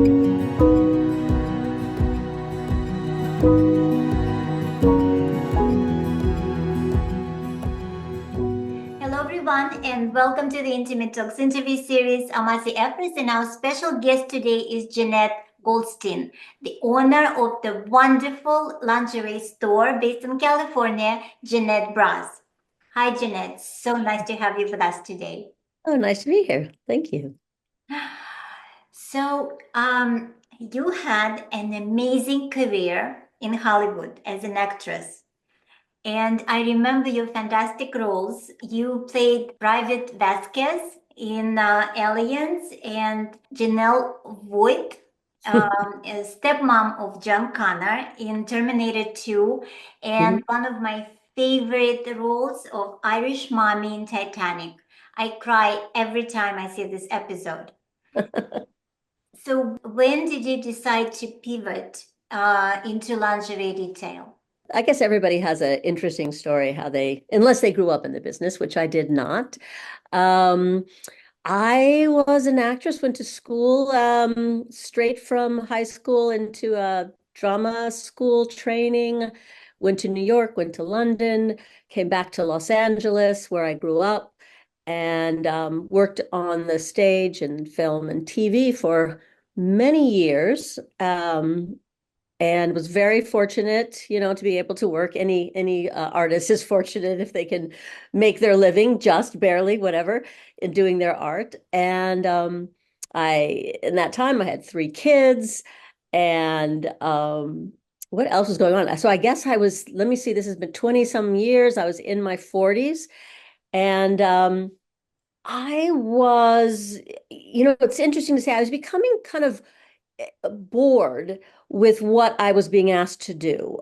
Hello, everyone, and welcome to the Intimate Talks interview series. I'm Asi Efros, and our special guest today is Jenette Goldstein, the owner of the wonderful lingerie store based in California, Jenette Bras. Hi, Jenette. So nice to have you with us today. Oh, nice to be here. Thank you. So, you had an amazing career in Hollywood as an actress. And I remember your fantastic roles. You played Private Vasquez in Aliens and Janelle Voight, a stepmom of John Connor in Terminator 2, and Mhm. one of my favorite roles of Irish mommy in Titanic. I cry every time I see this episode. So when did you decide to pivot into lingerie retail? I guess everybody has an interesting story how they, unless they grew up in the business, which I did not. Um, I was an actress, went to school straight from high school into a drama school training, went to New York, went to London, came back to Los Angeles, where I grew up, and worked on the stage and film and TV for many years. And was very fortunate, to be able to work. Any artist is fortunate if they can make their living, just barely, whatever, in doing their art. And I, in that time, I had three kids, and what else was going on? So I guess I was. Let me see. This has been 20 some years. I was in my 40s, and I was. It's interesting to say. I was becoming kind of bored with what I was being asked to do.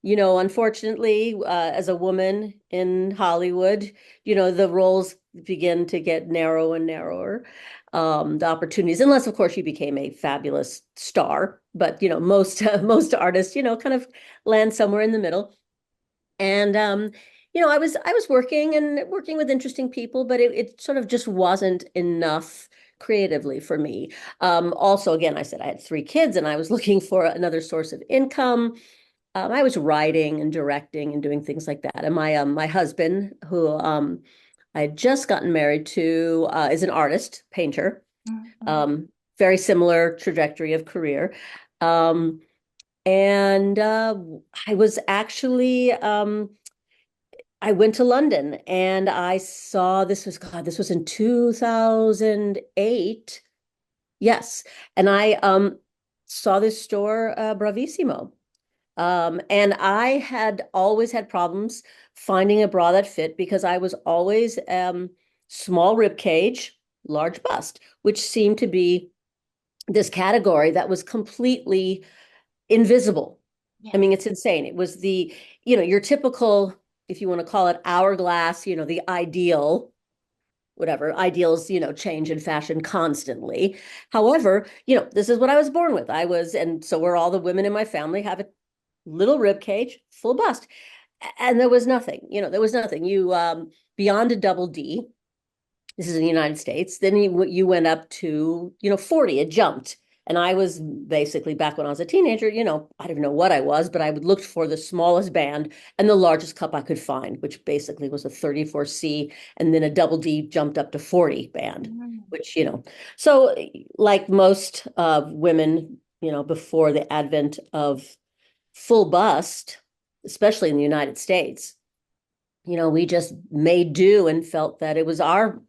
Unfortunately, as a woman in Hollywood, the roles begin to get narrow and narrower. The opportunities, unless of course you became a fabulous star, but most most artists, kind of land somewhere in the middle. And I was working with interesting people, but it sort of just wasn't enough creatively for me. Also, again, I said I had three kids and I was looking for another source of income. I was writing and directing and doing things like that. And my husband, who I had just gotten married to, is an artist, painter. Mhm. Um, Very similar trajectory of career. Um, and I was actually I went to London and I saw this was in 2008. Yes. And I saw this store, Bravissimo. And I had always had problems finding a bra that fit because I was always small rib cage, large bust, which seemed to be this category that was completely invisible. I Yes. mean, it's insane. It was your typical, if you want to call it hourglass, the ideal, whatever, ideals, change in fashion constantly. However, this is what I was born with. And so were all the women in my family, have a little rib cage, full bust. And there was nothing, there was nothing. Beyond a double D, this is in the United States. Then you went up to, 40, it jumped. And I was basically back when I was a teenager, I don't know what I was, but I would look for the smallest band and the largest cup I could find, which basically was a 34C. And then a double D jumped up to 40 band, Mm. which, so like most women, before the advent of full bust, especially in the United States, we just made do and felt that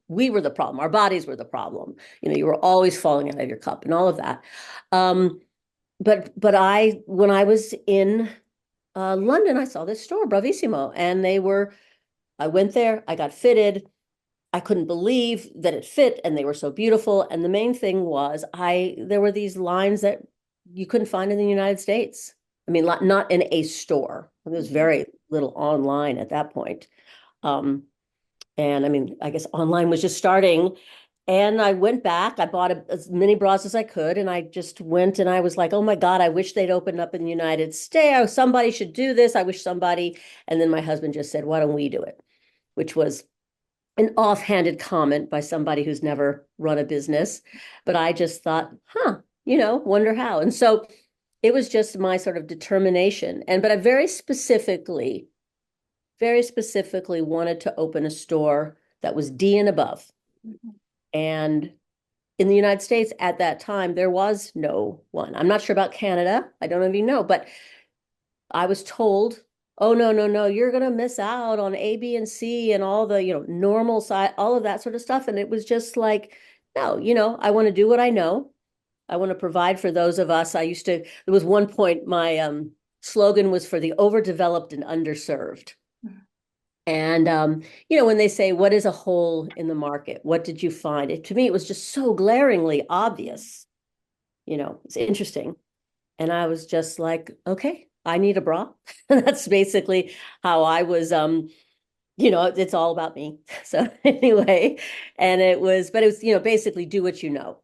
we were the problem. Our bodies were the problem. You were always falling out of your cup and all of that. Um, but when I was in London, I saw this store, Bravissimo, and I went there, I got fitted. I couldn't believe that it fit and they were so beautiful. And the main thing was there were these lines that you couldn't find in the United States. I mean, not in a store. There was very little online at that point. Um, and I mean, I guess online was just starting. And I went back, I bought as many bras as I could, and I just went and I was like, oh my God, I wish they'd opened up in the United States. Somebody should do this. I wish somebody. And then my husband just said, why don't we do it? Which was an offhanded comment by somebody who's never run a business. But I just thought, huh, wonder how. And so it was just my sort of determination. But I very specifically wanted to open a store that was D and above. Mhm. And in the United States at that time, there was no one. I'm not sure about Canada. I don't even know, but I was told, oh, no, no, no, you're going to miss out on A, B, and C and all the, normal side, all of that sort of stuff. And it was just like, no, I want to do what I know. I want to provide for those of us. There was one point, my slogan was for the overdeveloped and underserved. And, when they say, what is a hole in the market? What did you find? To me, it was just so glaringly obvious. It's interesting. And I was just like, okay, I need a bra. That's basically how I was, it's all about me. So anyway, but it was, basically do what you know.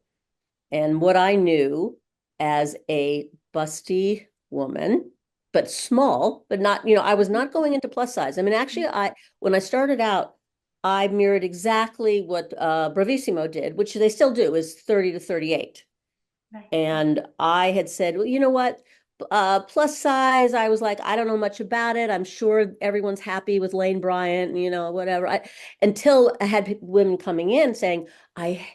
And what I knew as a busty woman, but small, but not, I was not going into plus size. I mean, actually, when I started out, I mirrored exactly what Bravissimo did, which they still do, is 30 to 38. Right. And I had said, well, you know what? Plus size, I was like, I don't know much about it. I'm sure everyone's happy with Lane Bryant, whatever. Until I had women coming in saying, I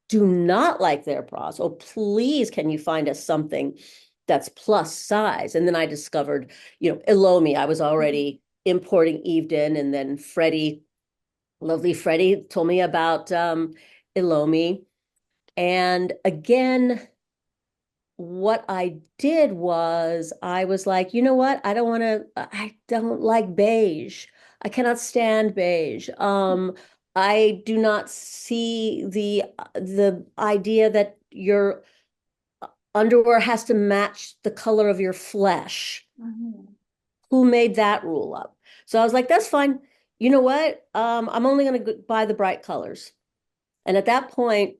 do not like their bras. Oh, please, can you find us something that's plus size? And then I discovered, Elomi. I was already importing Evedon, and then lovely Freddie, told me about Elomi. And again, what I did was I was like, you know what? I don't like beige. I cannot stand beige. I do not see the idea that your underwear has to match the color of your flesh. Mhm. Who made that rule up? So I was like, that's fine. You know what? I'm only going to buy the bright colors. And at that point,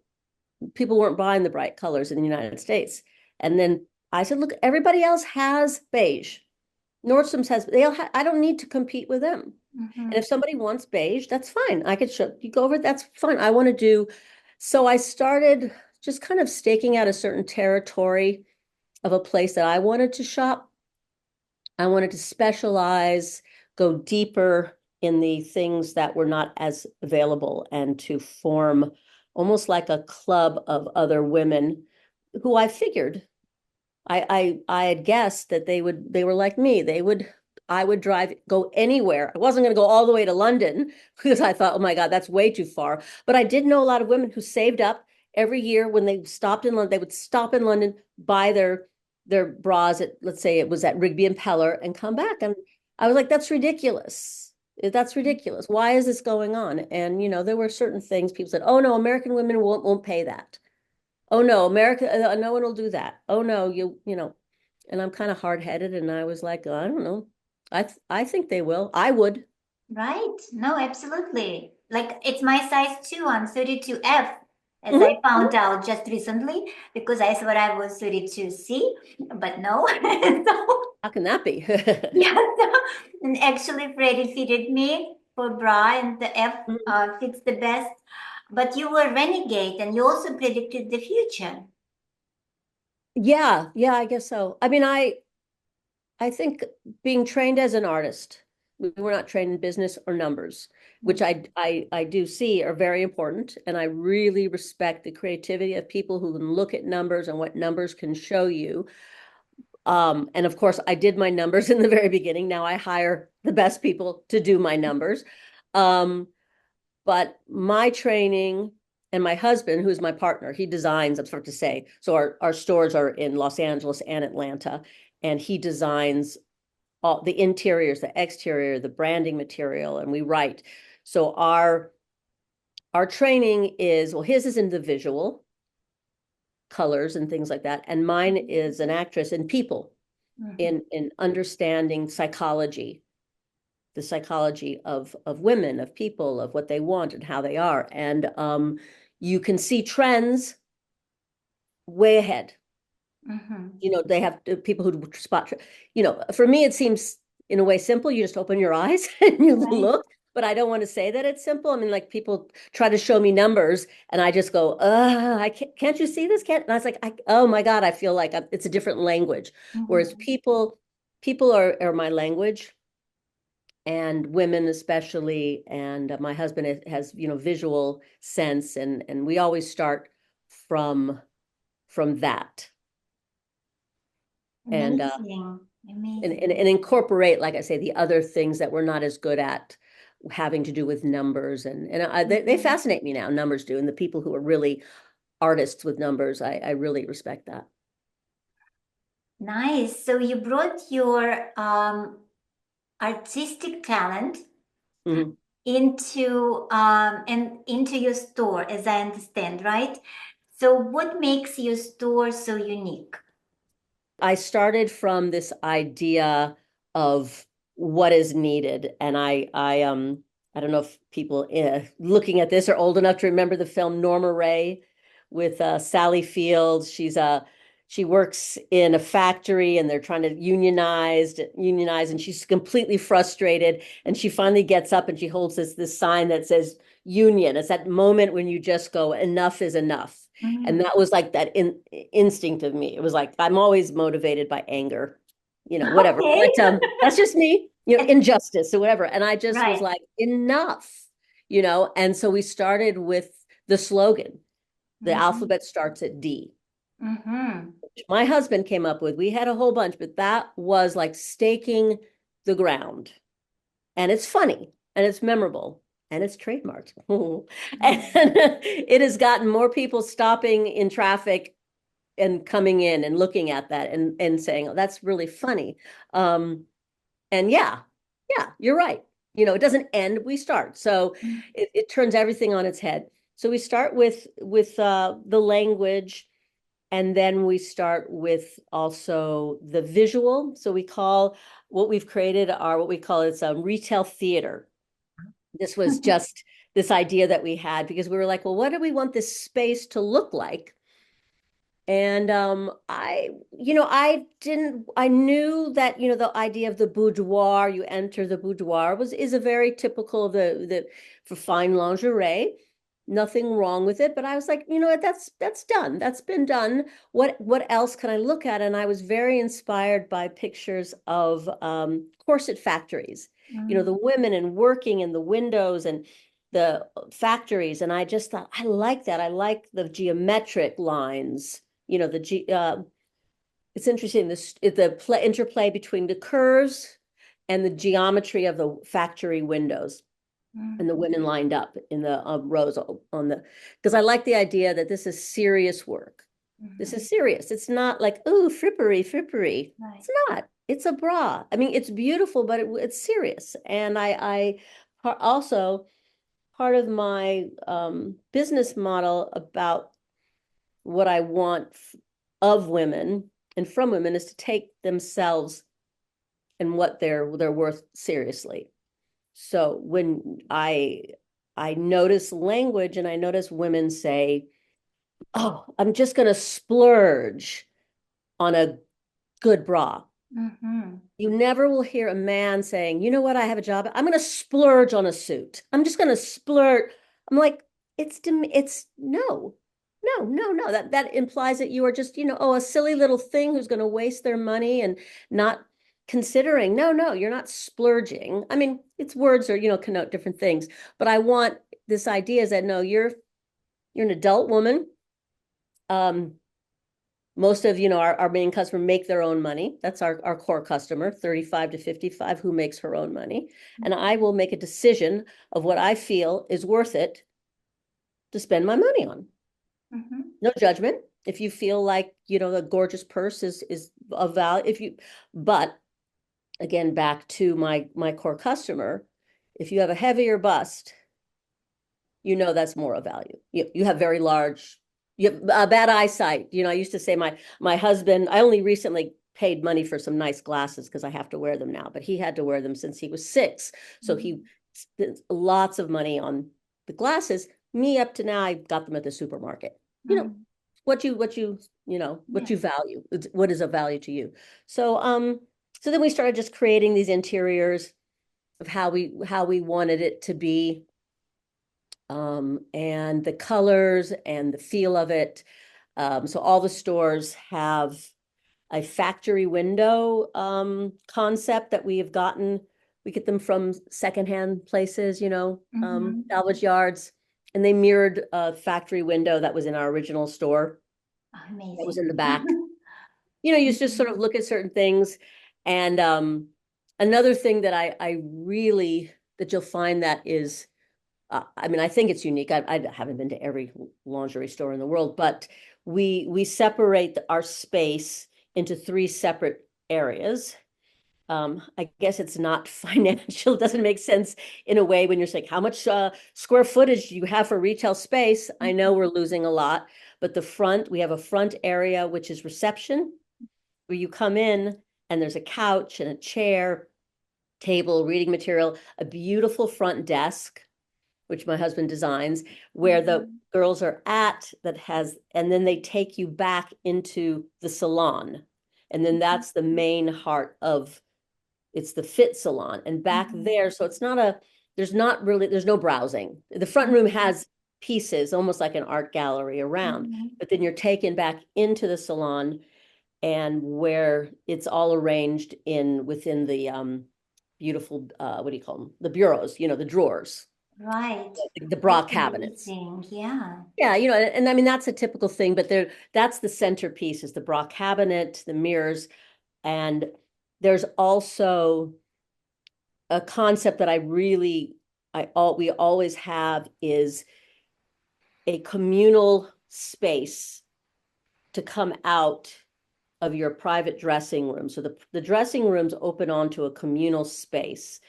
people weren't buying the bright colors in the United States. And then I said, look, everybody else has beige. Nordstrom's has, I don't need to compete with them. And Mhm. if somebody wants beige, that's fine. I could show you go over it. That's fine. I want to do. So I started just kind of staking out a certain territory of a place that I wanted to shop. I wanted to specialize, go deeper in the things that were not as available, and to form almost like a club of other women who I figured I had guessed that they were like me. I would go anywhere. I wasn't going to go all the way to London because I thought, oh my God, that's way too far. But I did know a lot of women who saved up every year when they stopped in London. They would stop in London, buy their bras at, let's say it was at Rigby and Peller, and come back. And I was like, that's ridiculous. That's ridiculous. Why is this going on? And there were certain things people said, oh no, American women won't pay that. Oh no, America, no one will do that. Oh no, and I'm kind of hard-headed, and I was like, I don't know. I think they will. I would. Right. No, absolutely. Like it's my size too. I'm 32F, as Mhm, I found mhm. out just recently because I thought I was 32C, but no. So, How can that be? yeah. So, and actually, Freddie fitted me for bra, and the F Mhm. fits the best. But you were renegade, and you also predicted the future. Yeah, yeah, I guess so. I mean, I think being trained as an artist, we were not trained in business or numbers, which I do see are very important, and I really respect the creativity of people who can look at numbers and what numbers can show you. And of course, I did my numbers in the very beginning. Now I hire the best people to do my numbers. Um, but my training, and my husband, who's my partner, he designs, I'm supposed to say. So our stores are in Los Angeles and Atlanta, and he designs all the interiors, the exterior, the branding material, and we write. So our training is, well, his is in the visual colors and things like that, and mine is an actress in people, Mhm. in understanding psychology, the psychology of women, of people, of what they want and how they are. And you can see trends way ahead. Mhm. They have people who spot, for me, it seems in a way simple. You just open your eyes and you Right. look. but I don't want to say that it's simple. I mean, like people try to show me numbers and I just go, I can't you see this? Can't, and I was like, oh my God, I feel like it's a different language. Whereas Mhm. people are my language, and women especially, and my husband has, visual sense, and we always start from that. And Amazing. and Amazing. incorporate, like I say, the other things that we're not as good at, having to do with numbers, and they Mhm. fascinate me now. Numbers do, and the people who are really artists with numbers, I really respect that. Nice. So you brought your artistic talent Mhm. into your store, as I understand, right? So what makes your store so unique? I started from this idea of what is needed, and I don't know if people looking at this are old enough to remember the film Norma Ray with Sally Fields. She works in a factory and they're trying to unionize, and she's completely frustrated. And she finally gets up and she holds this sign that says union. It's that moment when you just go, enough is enough. And Mm. that was like that instinct of me. It was like, I'm always motivated by anger, whatever. Okay. But that's just me, injustice or whatever. And I just was Right. like, enough, And so we started with the slogan. The Mm-hmm. alphabet starts at D. Mm-hmm. My husband came up with. We had a whole bunch, but that was like staking the ground. And it's funny and it's memorable and it's trademarked. And it has gotten more people stopping in traffic and coming in and looking at that and saying, oh, that's really funny. And yeah, you're right. It doesn't end, we start. So it turns everything on its head. So we start with the language, and then we start with also the visual. So we call what we've created are what we call it's retail theater. This was just this idea that we had because we were like, well, what do we want this space to look like? And I knew that, the idea of the boudoir, you enter the boudoir is a very typical of the for fine lingerie. Nothing wrong with it, but I was like, what, that's done. That's been done. What else can I look at? And I was very inspired by pictures of corset factories, Mm-hmm. the women and working in the windows and the factories. And I just thought, I like that. I like the geometric lines, it's interesting, the interplay between the curves and the geometry of the factory windows, and the women lined up in the rows on the, because I like the idea that this is serious work. This Mm-hmm. is serious. It's not like, oh, frippery. Right. It's not. It's a bra. I mean, it's beautiful, but it's serious. And also, part of my business model about what I want of women and from women is to take themselves and what they're worth seriously. So when I notice language and I notice women say, "Oh, I'm just going to splurge on a good bra." Mm-hmm. You never will hear a man saying, "You know what? I have a job. I'm going to splurge on a suit. I'm just going to splurge." I'm like, it's no. That implies that you are just, a silly little thing who's going to waste their money and not considering. No, you're not splurging. I mean, it's words or, connote different things, but I want this idea is that no, you're an adult woman. Um, Most of, our main customer make their own money. That's our core customer, 35 to 55, who makes her own money. And I will make a decision of what I feel is worth it to spend my money on. Mm-hmm. No judgment. If you feel like, a gorgeous purse is of value, but again, back to my core customer, if you have a heavier bust, that's more of value. You have very large, you have bad eyesight. I used to say my husband, I only recently paid money for some nice glasses because I have to wear them now, but he had to wear them since he was 6. So he spent lots of money on the glasses. Me, up to now, I got them at the supermarket. Mm-hmm. What Yeah. you value, what is of value to you. So then we started just creating these interiors, of how we wanted it to be, and the colors and the feel of it. So all the stores have a factory window concept that we have gotten. We get them from secondhand places, salvage yards, and they mirrored a factory window that was in our original store that was Amazing. in the back. You just sort of look at certain things. And another thing that I really, that you'll find that is, I mean, I think it's unique. I haven't been to every lingerie store in the world, but we separate our space into 3 separate areas. I guess it's not financial. It doesn't make sense in a way when you're saying how much square footage do you have for retail space. I know we're losing a lot, but we have a front area, which is reception, where you come in and there's a couch and a chair, table, reading material, a beautiful front desk, which my husband designs, where the girls are at, and then they take you back into the salon. And then that's the main heart of, it's the fit salon. And back there, so there's no browsing. The front room has pieces, almost like an art gallery around, but then you're taken back into the salon, and where it's all arranged within the beautiful, what do you call them? The bureaus, the drawers. Right. The bra That's cabinets. amazing. Yeah. Yeah, and I mean, that's a typical thing, but that's the centerpiece, is the bra cabinet, the mirrors. And there's also a concept that we always have, is a communal space to come out of your private dressing room. So the dressing rooms open onto a communal space.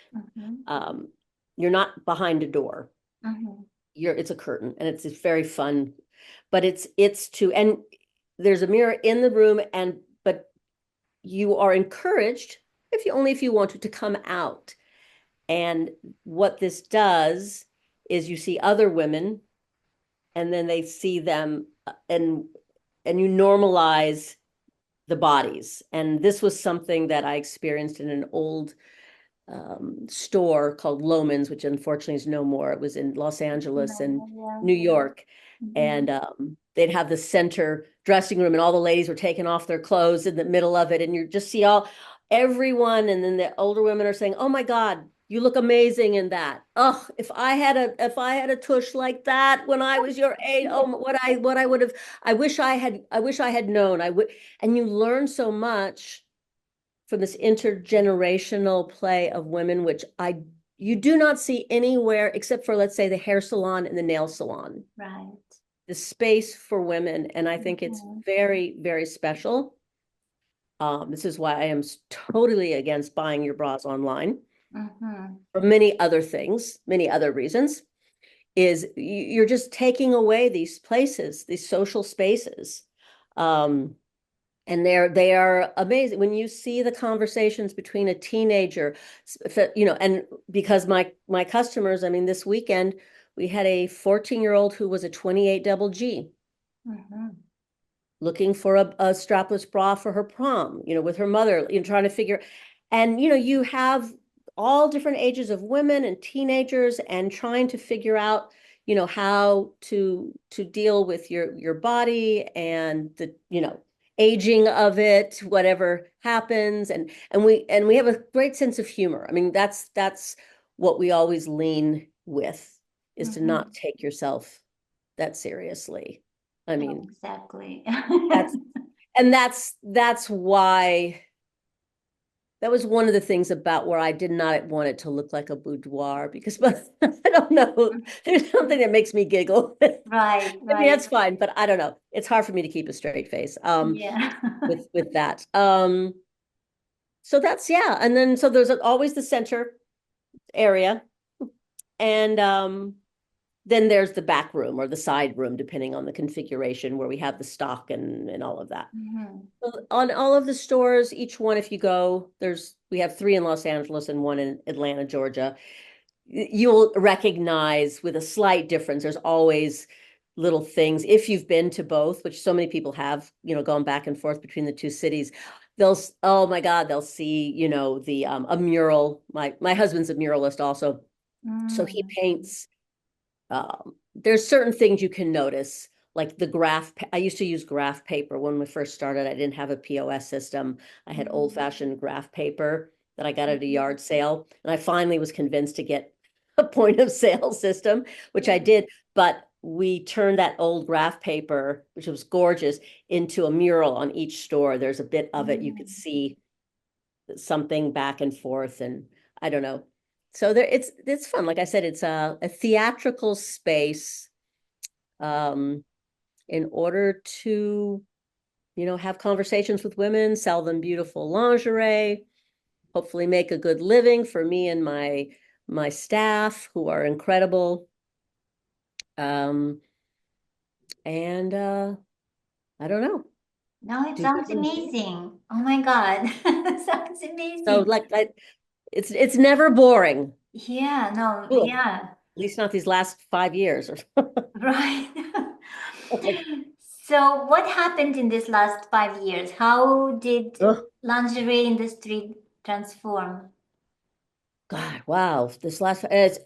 You're not behind a door. It's a curtain, and it's very fun, but and there's a mirror in the room, but you are encouraged, if you want to come out. And what this does is you see other women, and then they see them, and you normalize the bodies. And this was something that I experienced in an old store called Loman's, which unfortunately is no more. It was in Los Angeles and New York. And they'd have the center dressing room, and all the ladies were taking off their clothes in the middle of it. And you just see everyone. And then the older women are saying, "Oh my God, you look amazing in that. Oh, if I had a tush like that when I was your age, oh, what I would have, I wish I had known. And you learn so much from this intergenerational play of women, which you do not see anywhere except for, let's say, the hair salon and the nail salon. Right. The space for women. And I think it's very, very special. This is why I am totally against buying your bras online. For many other things, many other reasons, is you're just taking away these places, these social spaces. And they are amazing when you see the conversations between a teenager, and because my customers, I mean, this weekend we had a 14-year-old who was a 28 double G, looking for a strapless bra for her prom, with her mother, trying to figure, and you have all different ages of women and teenagers, and trying to figure out, how to deal with your body and the, aging of it, whatever happens. And we have a great sense of humor. I mean, that's what we always lean with, is to not take yourself that seriously. I mean, exactly. that's why, that was one of the things about where I did not want it to look like a boudoir, because I don't know, there's something that makes me giggle. Right. I mean, that's fine, but I don't know. It's hard for me to keep a straight face Yeah. with that. So that's, yeah. And then, so there's always the center area. And then there's the back room or the side room, depending on the configuration, where we have the stock and all of that. So on all of the stores, each one, if you go, we have 3 in Los Angeles and 1 in Atlanta, Georgia. You'll recognize, with a slight difference, there's always little things. If you've been to both, which so many people have, gone back and forth between the 2 cities, oh my God, they'll see, the a mural. My husband's a muralist also. So he Mm. paints. There's certain things you can notice, like the graph. I used to use graph paper when we first started. I didn't have a POS system. I had Mhm. old-fashioned graph paper that I got at a Mhm. yard sale, and I finally was convinced to get a point of sale system, which I did. But we turned that old graph paper, which was gorgeous, into a mural on each store. There's a bit of it you could Mm. see something back and forth, and I don't know. So there, it's fun. Like I said, it's a theatrical space um, in order to, have conversations with women, sell them beautiful lingerie, hopefully make a good living for me and my staff who are incredible. Um, and I don't know. No, it Do sounds women, amazing. Oh my God. Sounds so amazing. like it's never boring. Yeah, no, Ugh, at yeah, least not these last 5 years or right. like, So what happened in this last 5 years? How did ugh. lingerie industry transform? God, wow. This last it's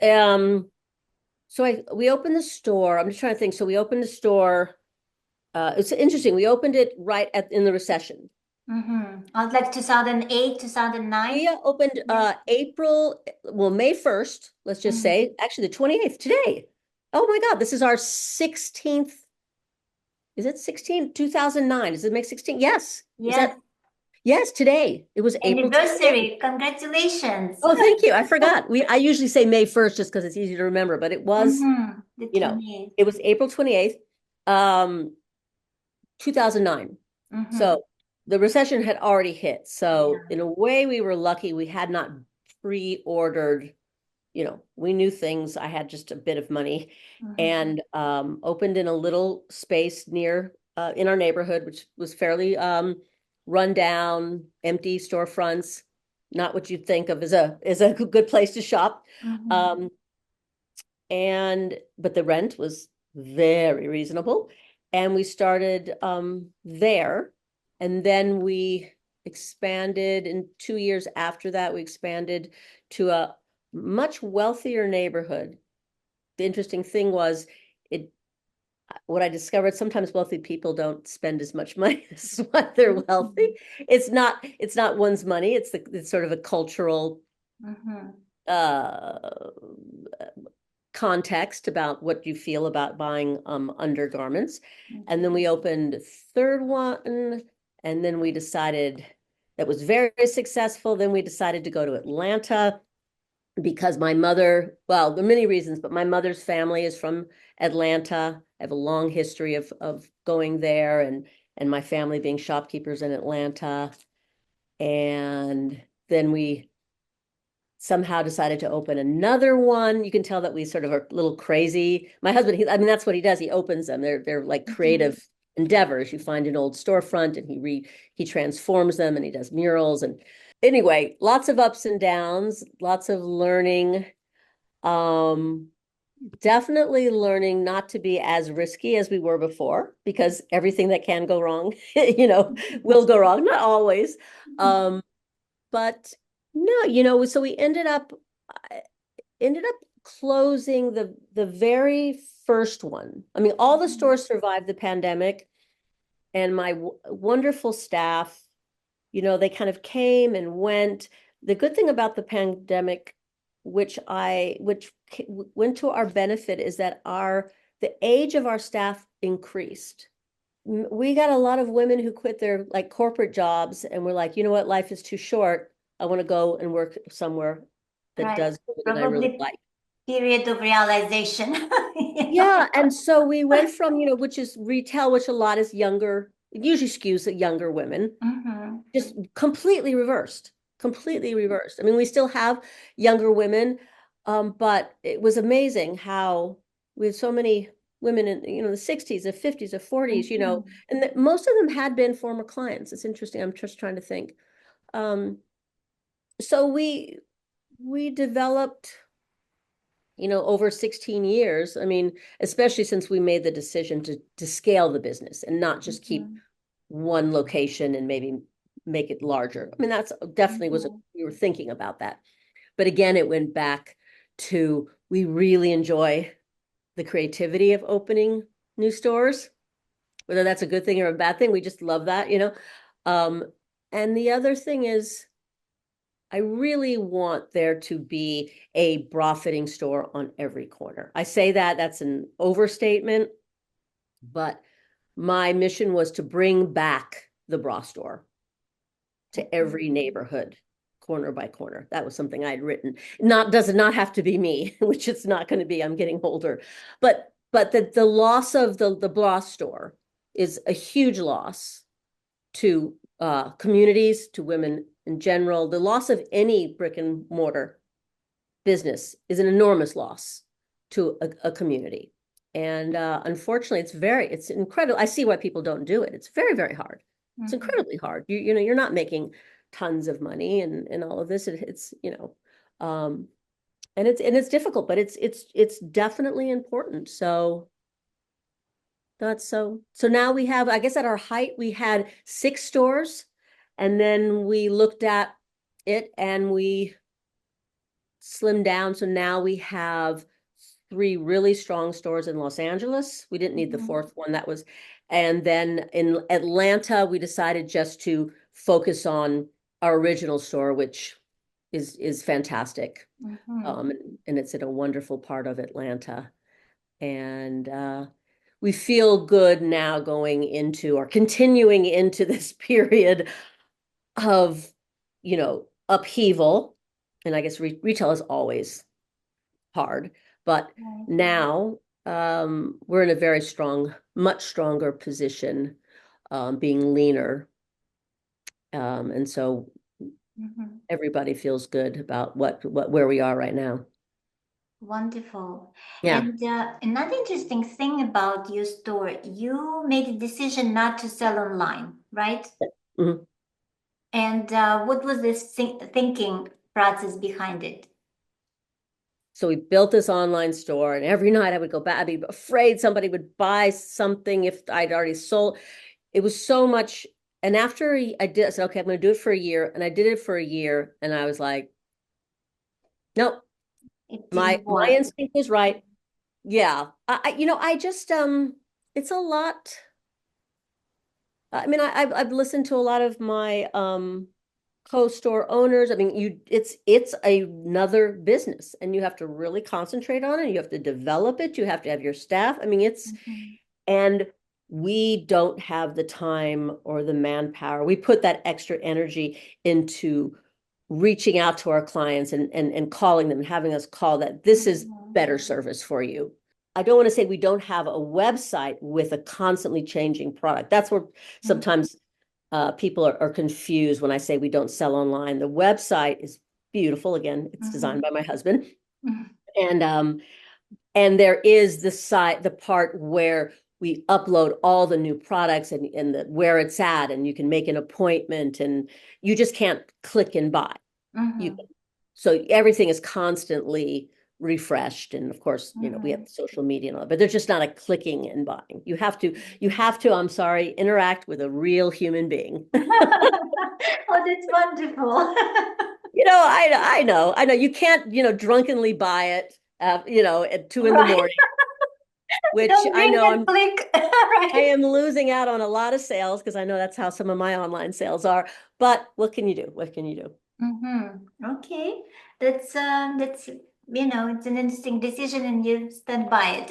so we opened the store. I'm just trying to think. So we opened the store. It's interesting. We opened it right in the recession. Mm-hmm. I was like 2008, 2009. We opened Yeah. May 1st, let's just Mm-hmm. say, actually the 28th today. Oh my God, this is our 16th. Is it 16? 2009. Does it make 16? Yes. Is Yes. that yes, today. It was April 28th. Anniversary. Congratulations. Oh, thank you. I forgot. I usually say May 1st just because it's easy to remember, but it was, Mm-hmm. The you know, 28th. it was April 28th, um, 2009. Mm-hmm. So the recession had already hit. So Yeah. in a way, we were lucky we had not pre-ordered, we knew things. I had just a bit of money Mm-hmm. and opened in a little space near in our neighborhood, which was fairly run down, empty storefronts, not what you'd think of as a good place to shop. Mm-hmm. Um, but the rent was very reasonable. And we started there. And then we expanded in 2 years after that, we expanded to a much wealthier neighborhood. The interesting thing was it what I discovered, sometimes wealthy people don't spend as much money as when they're wealthy. Mm-hmm. It's not one's money, it's sort of a cultural Mm-hmm. uh context about what you feel about buying undergarments. And then we opened a third one, and then we decided that was very successful. Then we decided to go to Atlanta because my mother, well, there are many reasons, but my mother's family is from Atlanta. I have a long history of going there and my family being shopkeepers in Atlanta. And then we somehow decided to open another one. You can tell that we sort of are a little crazy. My husband, I mean, that's what he does. He opens them. They're like Mm-hmm. creative endeavors. You find an old storefront and he transforms them and he does murals. And anyway, lots of ups and downs, lots of learning. Um, Definitely learning not to be as risky as we were before because everything that can go wrong, will go wrong. Not always. But no, so we ended up closing the very first one. I mean, all the stores survived the pandemic, and my wonderful staff, they kind of came and went. The good thing about the pandemic, which went to our benefit, is that the age of our staff increased. We got a lot of women who quit their like corporate jobs and were like, you know what, life is too short. I want to go and work somewhere that Right. does something that I really Probably like. period of realization. You know? Yeah, and so we went from, which is retail, which a lot is younger, it usually skews at younger women, Mm-hmm. just completely reversed, completely reversed. I mean, we still have younger women, but it was amazing how we had so many women in, the 60s, the 50s, the 40s, Mm-hmm. and that most of them had been former clients. It's interesting. I'm just trying to think. Um, so we developed, over 16 years. I mean, especially since we made the decision to scale the business and not just keep Mm-hmm. one location and maybe make it larger. I mean, that's definitely was, Mhm. we were thinking about that. But again, it went back to, we really enjoy the creativity of opening new stores, whether that's a good thing or a bad thing. We just love that, you know? Um, and the other thing is, I really want there to be a bra fitting store on every corner. I say that, that's an overstatement, but my mission was to bring back the bra store to every neighborhood, corner by corner. That was something I'd written. Not, does not have to be me, which it's not going to be. I'm getting older. But the loss of the bra store is a huge loss to communities, to women in general. The loss of any brick and mortar business is an enormous loss to a community. And unfortunately, it's incredible. I see why people don't do it. It's very, very hard. It's Mhm. incredibly hard. You know, you're not making tons of money and all of this. It's, you know, and it's difficult, but it's definitely important. So that's so now we have, I guess at our height, we had 6 stores, and then we looked at it and we slimmed down. So now we have 3 really strong stores in Los Angeles. We didn't need the Mhm. 4th one. That was, and then in Atlanta, we decided just to focus on our original store, which is fantastic. Mhm. And it's in a wonderful part of Atlanta. And we feel good now going into or continuing into this period of, you know, upheaval. And I guess retail is always hard, but Right. now we're in a very strong, much stronger position, being leaner. And so Mhm. everybody feels good about where we are right now. Wonderful. Yeah. And another interesting thing about your store, you made a decision not to sell online, right? Mhm. And what was the thinking process behind it? So we built this online store, and every night I would go back. I'd be afraid somebody would buy something if I'd already sold. It was so much. And after I said, okay, I'm going to do it for a year. And I did it for a year. And I was like, nope, It my didn't my work. instinct was right. Yeah. You know, I just it's a lot. I mean, I've listened to a lot of my co-store owners. I mean, it's another business, and you have to really concentrate on it. You have to develop it. You have to have your staff. I mean, Mhm. and we don't have the time or the manpower. We put that extra energy into reaching out to our clients and calling them and having us call that this is Mhm. better service for you. I don't want to say we don't have a website with a constantly changing product. That's where Mhm. sometimes people are confused when I say we don't sell online. The website is beautiful. Again, it's designed Mhm. by my husband. Mhm. And there is the part where we upload all the new products and where it's at, and you can make an appointment, and you just can't click and buy. You Mhm. So everything is constantly refreshed, and of course, you know, we have Mhm. social media and all, but there's just not a clicking and buying. You have to, I'm sorry, interact with a real human being. Oh, that's wonderful. You know, I know you can't, you know, drunkenly buy it, you know, at 2 in the morning, Right. which Don't I drink know and click. I Right. am losing out on a lot of sales because I know that's how some of my online sales are. But what can you do? What can you do? Okay. That's it's an interesting decision and you stand by it.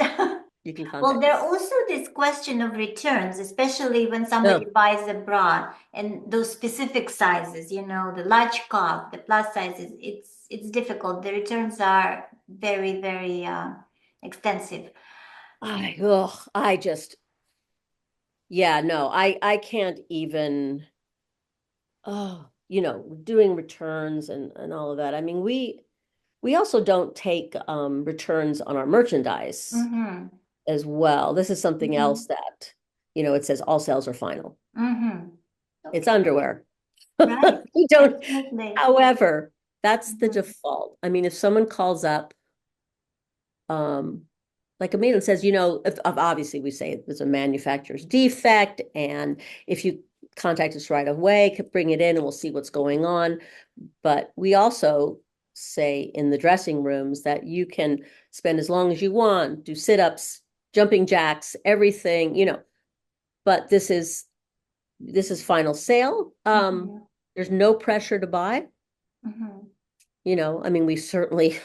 You can Well, contact there me. are also this question of returns, especially when somebody No, buys a bra and those specific sizes, the large cup, the plus sizes, it's difficult. The returns are very, very extensive. I just, yeah, no, I can't even, you know, doing returns and all of that. I mean, we also don't take returns on our merchandise Mm-hmm. as well. This is something Mm-hmm. else that, you know, it says all sales are final. Mm-hmm. It's Okay. underwear. Right. We don't, Definitely. however, that's the Mm-hmm. default. I mean, if someone calls up, um, like a mail says, you know, if obviously we say it's a manufacturer's defect, and if you contact us right away, could bring it in and we'll see what's going on. But we also say in the dressing rooms that you can spend as long as you want, do sit-ups, jumping jacks, everything, but this is final sale. There's no pressure to buy. I mean, we certainly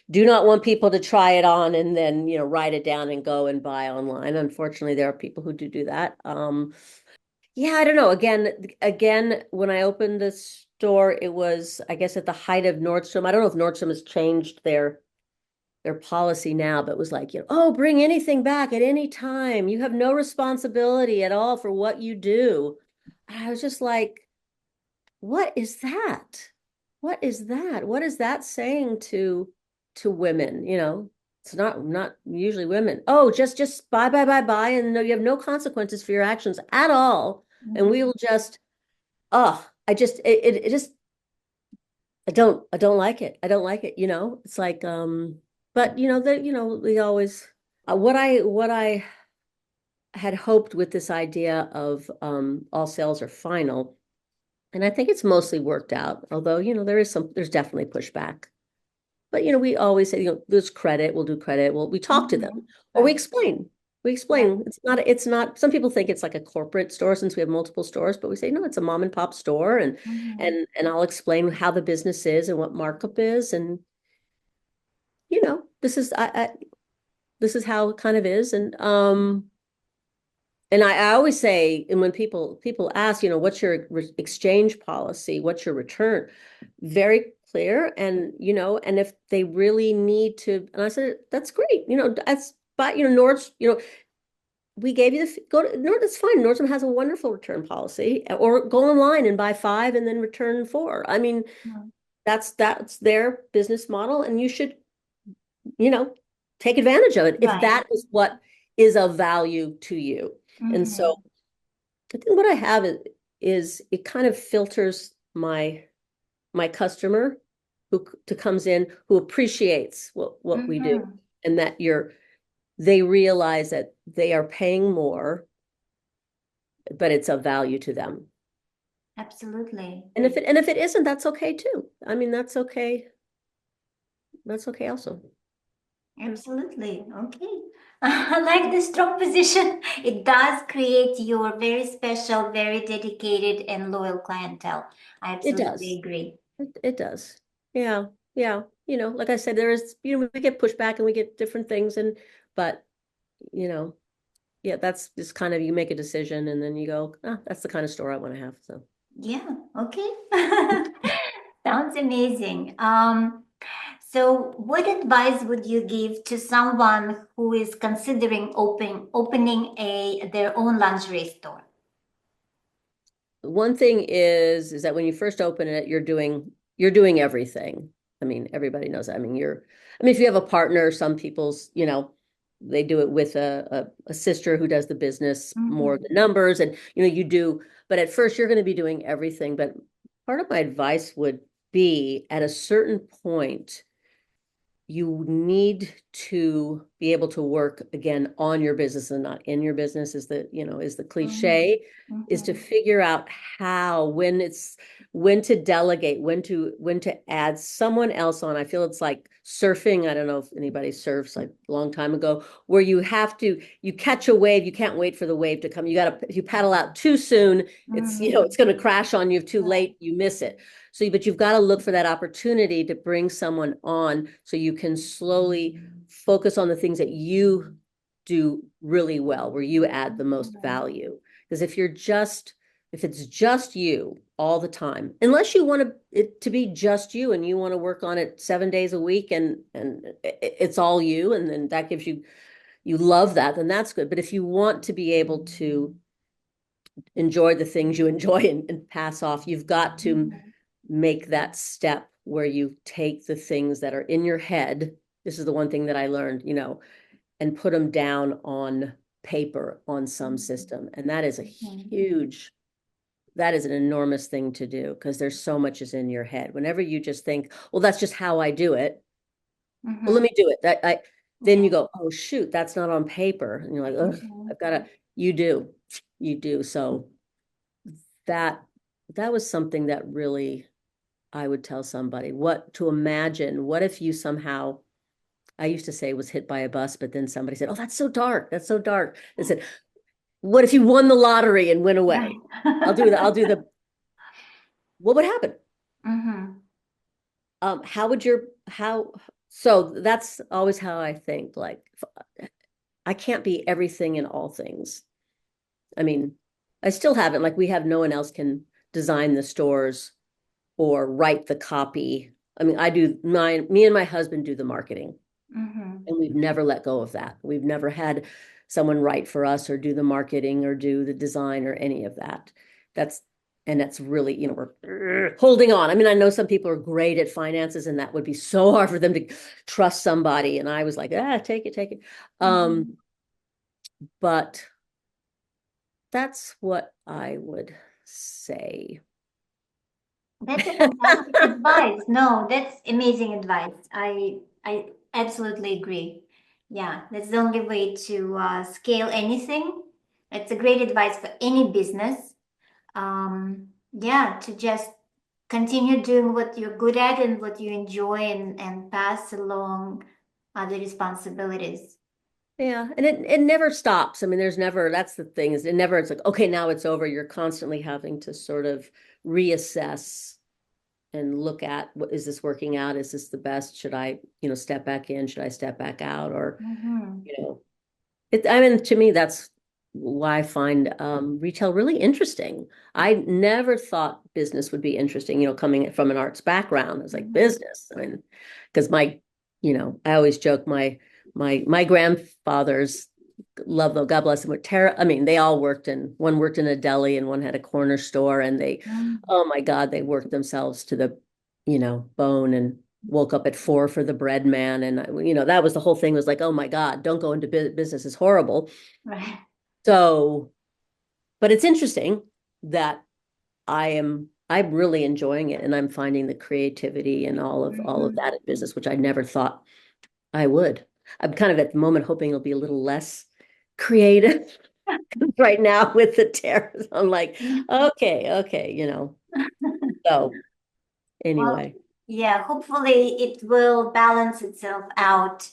do not want people to try it on and then, write it down and go and buy online. Unfortunately, there are people who do that. Yeah, I don't know. Again, when I opened the store, it was, I guess, at the height of Nordstrom. I don't know if Nordstrom has changed their policy now, but it was like, oh, bring anything back at any time. You have no responsibility at all for what you do. And I was just like, what is that? What is that? What is that saying to women? It's not usually women. Oh, just buy, and no, you have no consequences for your actions at all. And we will just, it just, I don't like it. I don't like it. It's like, but we always, what I had hoped with this idea of all sales are final. And I think it's mostly worked out, although, there's definitely pushback. But, we always say, there's credit, we'll do credit. We talk to them or we explain. We explain. It's not, some people think it's like a corporate store since we have multiple stores, but we say, no, it's a mom and pop store. And I'll explain how the business is and what markup is. And, this is how it kind of is. And I always say, and when people ask, what's your exchange policy? What's your return? Very clear. And, and if they really need to, and I said, that's great. But, Nord's, we gave you go to Nord, that's fine. Nordstrom has a wonderful return policy, or go online and buy 5 and then return 4. I mean, that's their business model, and you should, take advantage of it if that is what is of value to you. And so I think what I have is it kind of filters my customer who comes in, who appreciates what we do, and that they realize that they are paying more, but it's of value to them. Absolutely. And if it isn't, that's okay too. I mean, that's okay. That's okay also. Absolutely. Okay. I like the strong position. It does create your very special, very dedicated and loyal clientele. I absolutely agree. It does. Yeah. Yeah. Like I said, there is, we get pushback and we get different things, but yeah, that's just kind of, you make a decision and then you go, that's the kind of store I want to have. So yeah, okay. Sounds amazing. So what advice would you give to someone who is considering opening their own lingerie store? One thing is that when you first open it, you're doing everything. I mean, everybody knows that. I mean, if you have a partner, some people's, they do it with a sister who does the business, more of the numbers, and you do, but at first you're going to be doing everything. But part of my advice would be, at a certain point, you need to be able to work again on your business and not in your business, is the cliche, is to figure out when to delegate, when to add someone else on. I feel it's like surfing. I don't know if anybody surfs, like a long time ago, where you catch a wave, you can't wait for the wave to come. If you paddle out too soon, it's going to crash on you. Too late, you miss it. But you've got to look for that opportunity to bring someone on so you can slowly focus on the things that you do really well, where you add the most value. Because if it's just you all the time, unless you want it to be just you and you want to work on it 7 days a week and it's all you, and then that gives you love that, then that's good. But if you want to be able to enjoy the things you enjoy and pass off, you've got to make that step where you take the things that are in your head. This is the one thing that I learned, and put them down on paper on some system. And that is that is an enormous thing to do, because there's so much is in your head. Whenever you just think, well, that's just how I do it. Well, let me do it. Then you go, oh shoot, that's not on paper. And you're like, I've got to, you do. So that was something that really I would tell somebody, what to imagine. What if you somehow, I used to say was hit by a bus, but then somebody said, "Oh, that's so dark. That's so dark." They said, "What if you won the lottery and went away?" Right. What would happen? Mm-hmm. How would your, how, so that's always how I think, like, I can't be everything in all things. I mean, I still haven't, like, we have no one else can design the stores or write the copy. I mean, me and my husband do the marketing, Mm-hmm. and we've never let go of that. We've never had someone write for us or do the marketing or do the design or any of that. That's, and that's really, we're holding on. I mean, I know some people are great at finances, and that would be so hard for them to trust somebody. And I was like, take it, take it. Mm-hmm. But that's what I would say. That's a fantastic advice. No, that's amazing advice. I absolutely agree. Yeah, that's the only way to scale anything. It's a great advice for any business. Yeah, to just continue doing what you're good at and what you enjoy, and pass along other responsibilities. Yeah, and it never stops. I mean, there's never, that's the thing, is it never, it's like, okay, now it's over. You're constantly having to sort of reassess and look at, what is this working out? Is this the best? Should I, step back in? Should I step back out? Or, Mm-hmm. you know, I mean, to me, that's why I find retail really interesting. I never thought business would be interesting, coming from an arts background. I was like, Mm-hmm. business. I mean, because I always joke my grandfathers, love them, God bless them, with terror. I mean, they all one worked in a deli and one had a corner store, and oh my God, they worked themselves to the, bone, and woke up at 4 for the bread man. And, that was the whole thing, was like, oh my God, don't go into business. It's horrible. Right. So, but it's interesting that I'm really enjoying it, and I'm finding the creativity and all of Mm-hmm. that in business, which I never thought I would. I'm kind of at the moment hoping it'll be a little less creative right now with the tariffs. I'm like, okay, okay, So Well, anyway, yeah, hopefully it will balance itself out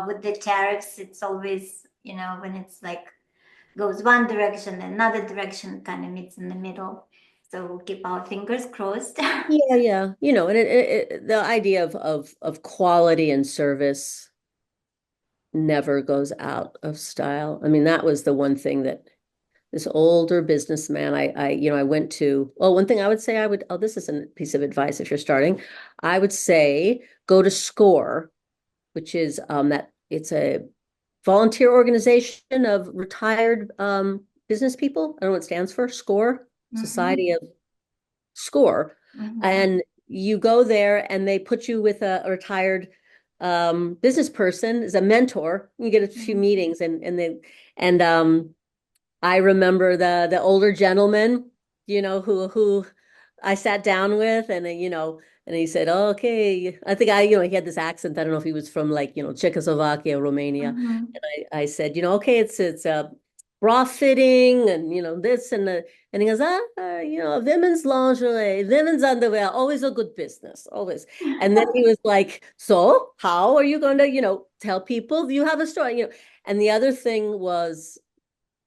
with the tariffs. It's always, when it's like goes one direction, another direction kind of meets in the middle. So we'll keep our fingers crossed. yeah, yeah, and the idea of quality and service never goes out of style. I mean, that was the one thing that this older businessman, I went to, well, one thing I would say, this is a piece of advice if you're starting, I would say go to SCORE, which is that it's a volunteer organization of retired business people. I don't know what it stands for, SCORE, Society Mm-hmm. of SCORE. Mm-hmm. And you go there and they put you with a retired business person as a mentor. You get a few Mm-hmm. meetings, and I remember the older gentleman, who I sat down with, and and he said, oh, okay. I think he had this accent. I don't know if he was from, like, Czechoslovakia, Romania. Mm-hmm. And I said, okay, it's a bra fitting, and this and the, and he goes, women's lingerie, women's underwear, always a good business, always. And then he was like, so how are you going to, tell people you have a store, And the other thing was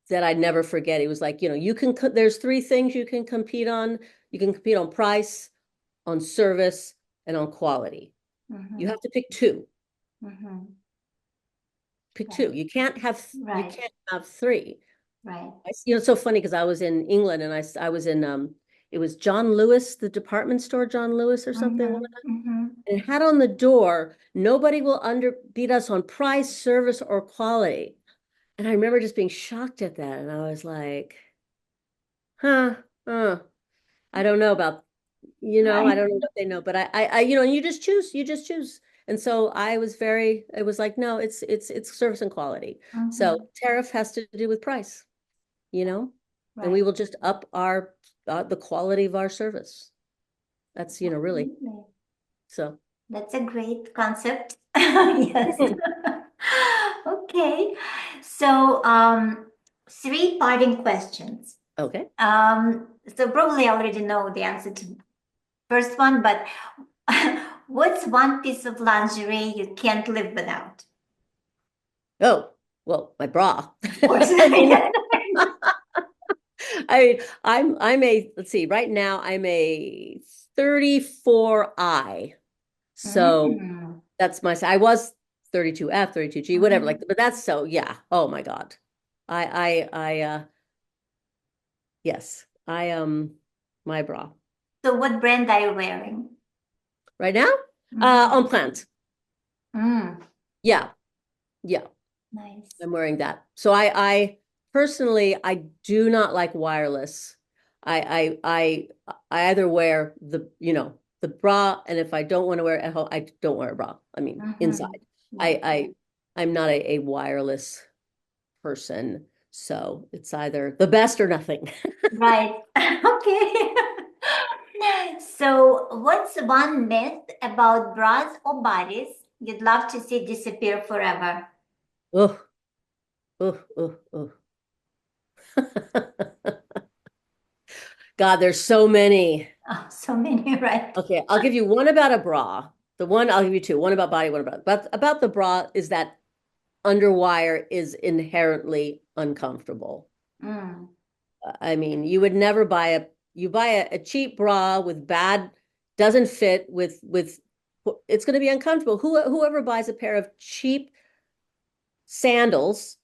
that I'd never forget. He was like, there's 3 things you can compete on. You can compete on price, on service, and on quality. You Mm-hmm. have to pick two. Mm-hmm. Pick Right. two. You Right. can't have 3. Right. It's so funny because I was in England, and I was in it was John Lewis, the department store, John Lewis or something. Mm-hmm. Mm-hmm. And it had on the door, nobody will underbeat us on price, service, or quality. And I remember just being shocked at that. And I was like, huh, huh. I don't know about, I Right. don't know what they know, but and you just choose. And so it was like, no, it's service and quality. So Mm-hmm. tariff has to do with price, and we Right. will just up the quality of our service. That's, really. Absolutely. So, That's a great concept. Yes. Okay. So, 3 parting questions. okay. So probably I already know the answer to first one, but what's one piece of lingerie you can't live without? Oh, well, my bra. Of course. I mean, I'm a, let's see, right now I'm a 34I. So Mm. that's my, I was 32F, 32G, whatever, like, Mhm. but that's so, yeah. Oh my God. Yes, my bra. So what brand are you wearing? Right now, Mhm. on plant. Mm. Yeah, yeah, Nice. I'm wearing that. So I personally, I do not like wireless. I either wear the bra, and if I don't want to wear it at home, I don't wear a bra. I mean, inside. Mhm. I Right. I'm not a wireless person, so it's either the best or nothing. Right. Okay. So, what's one myth about bras or bodies you'd love to see disappear forever? Oh, oh, oh, oh. God, there's so many. Oh, so many, right? Okay, I'll give you one about a bra. The one I'll give you two. One about body, one about the bra is that underwire is inherently uncomfortable. Mm. I mean, you would never buy a cheap bra with bad doesn't fit with it's going to be uncomfortable. Whoever buys a pair of cheap sandals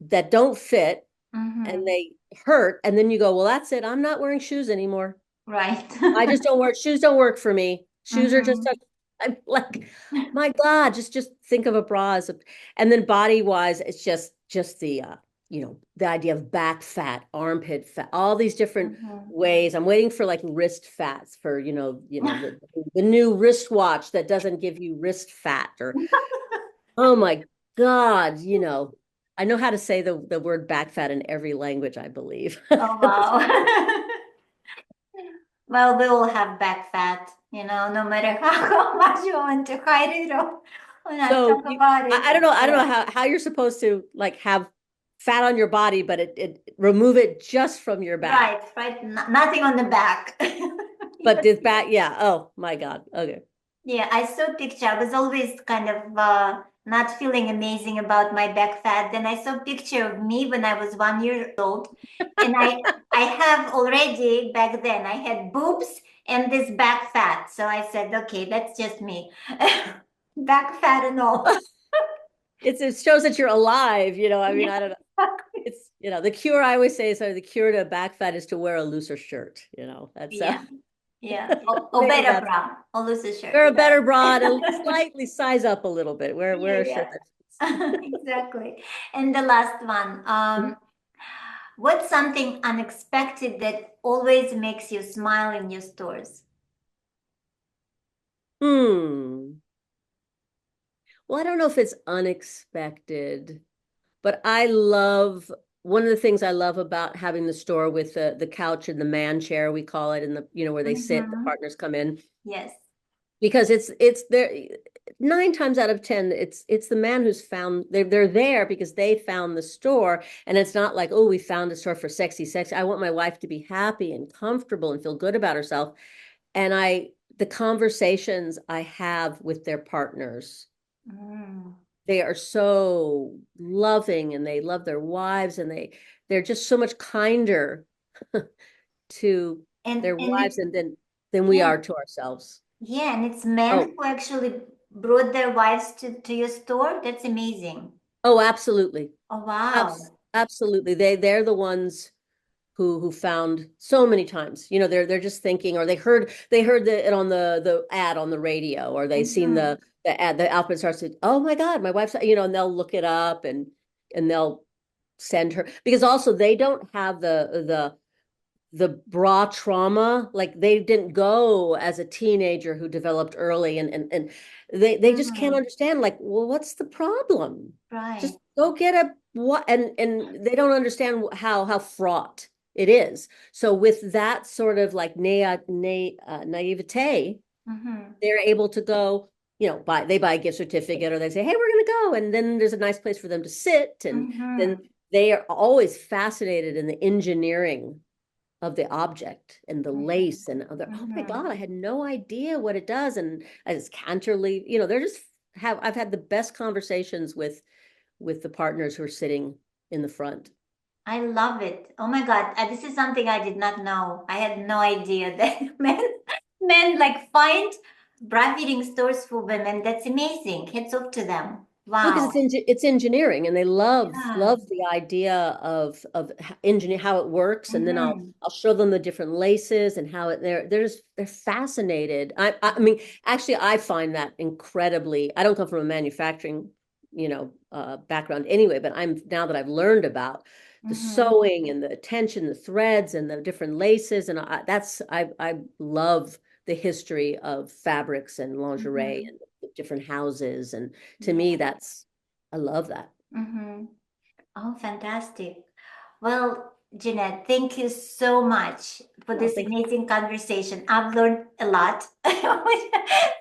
that don't fit and Mm-hmm. they hurt, and then you go, well, that's it. I'm not wearing shoes anymore. Right. I just don't work. Shoes don't work for me. Shoes are just Mm-hmm. such, I'm like, my God, just think of a bra as a, and then body wise, it's just the the idea of back fat, armpit fat, all these different Mm-hmm. ways. I'm waiting for like wrist fats for, the new wristwatch that doesn't give you wrist fat or oh my God, I know how to say the word back fat in every language, I believe. Oh, wow. Well, we all have back fat, no matter how much you want to hide it or not So talk about I it. don't know. I don't know Yeah. how you're supposed to like have fat on your body, but it remove it just from your back. Right, right. Nothing on the back. But Yes. this back, yeah. Oh my God. Okay. Yeah, I saw a picture. I was always kind of not feeling amazing about my back fat. Then I saw a picture of me when I was 1 year old, and I have already back then I had boobs and this back fat. So I said, okay, that's just me, back fat and all. It shows that you're alive. I mean, I don't know. It's the cure I always say is the cure to back fat is to wear a looser shirt. That's Yeah, yeah. Or maybe better that's bra, or looser shirt. wear a better bra and Right. slightly size up a little bit. Wear Yeah, a shirt that yeah. Exactly. And the last one. fits. What's something unexpected that always makes you smile in your stores? Hmm. Well, I don't know if it's unexpected. But I love one of the things I love about having the store with the couch and the man chair, we call it, and where they sit, the Mm-hmm. partners come in, Yes. because it's there 9 times out of 10, it's the man who's found they're there because they found the store, and it's not like, oh, we found a store for sexy sex. I want my wife to be happy and comfortable and feel good about herself. And the conversations I have with their partners, Mm. they are so loving and they love their wives, and they're just so much kinder to their And wives it, and than we yeah, are to ourselves. yeah, and it's men Oh, who actually brought their wives to your store. That's amazing. oh, absolutely. Oh, wow. Absolutely. They're the ones who found so many times. They're just thinking, or they heard it on the ad on the radio, or they seen Mm-hmm. the ad, the outfit starts to, oh my God, my wife's, and they'll look it up, and they'll send her, because also they don't have the bra trauma. Like, they didn't go as a teenager who developed early, and they just can't Mm-hmm. understand, like, well, what's the problem? Right. Just go get a what, and they don't understand how fraught it is. So with that sort of like naivete, Mm-hmm. they're able to go, they buy a gift certificate, or they say, hey, we're going to go, and then there's a nice place for them to sit, and then Mm-hmm. they are always fascinated in the engineering the object and the Mhm. lace and other, oh my Mhm. God, I had no idea what it does. And as Canterly, you know, they're just I've had the best conversations with the partners who are sitting in the front. I love it. Oh my God. This is something I did not know. I had no idea that men like find bra fitting stores for women. That's amazing. Heads off to them. Well, because Wow. it's engineering, and they Yeah. love the idea of engineer how it works, and then Mm-hmm. I'll show them the different laces and how it they're fascinated. I mean, actually, I find that incredibly. I don't come from a manufacturing, background anyway, but I'm now that I've learned about the Mm-hmm. sewing and the attention, the threads and the different laces, and I love the history of fabrics and lingerie Mm-hmm. and the different houses and to me, Yeah. I love that. Mm-hmm. Oh, fantastic. Well, Jeanette, thank you so much for Oh, this thank you. amazing conversation. I've learned a lot.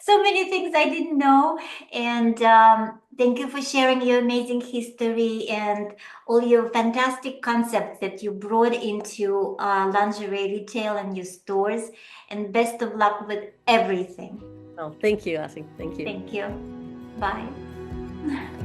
So many things I didn't know. And thank you for sharing your amazing history and all your fantastic concepts that you brought into lingerie retail and your stores. And best of luck with everything. Oh, thank you, Asi. Thank you. Thank you. Bye.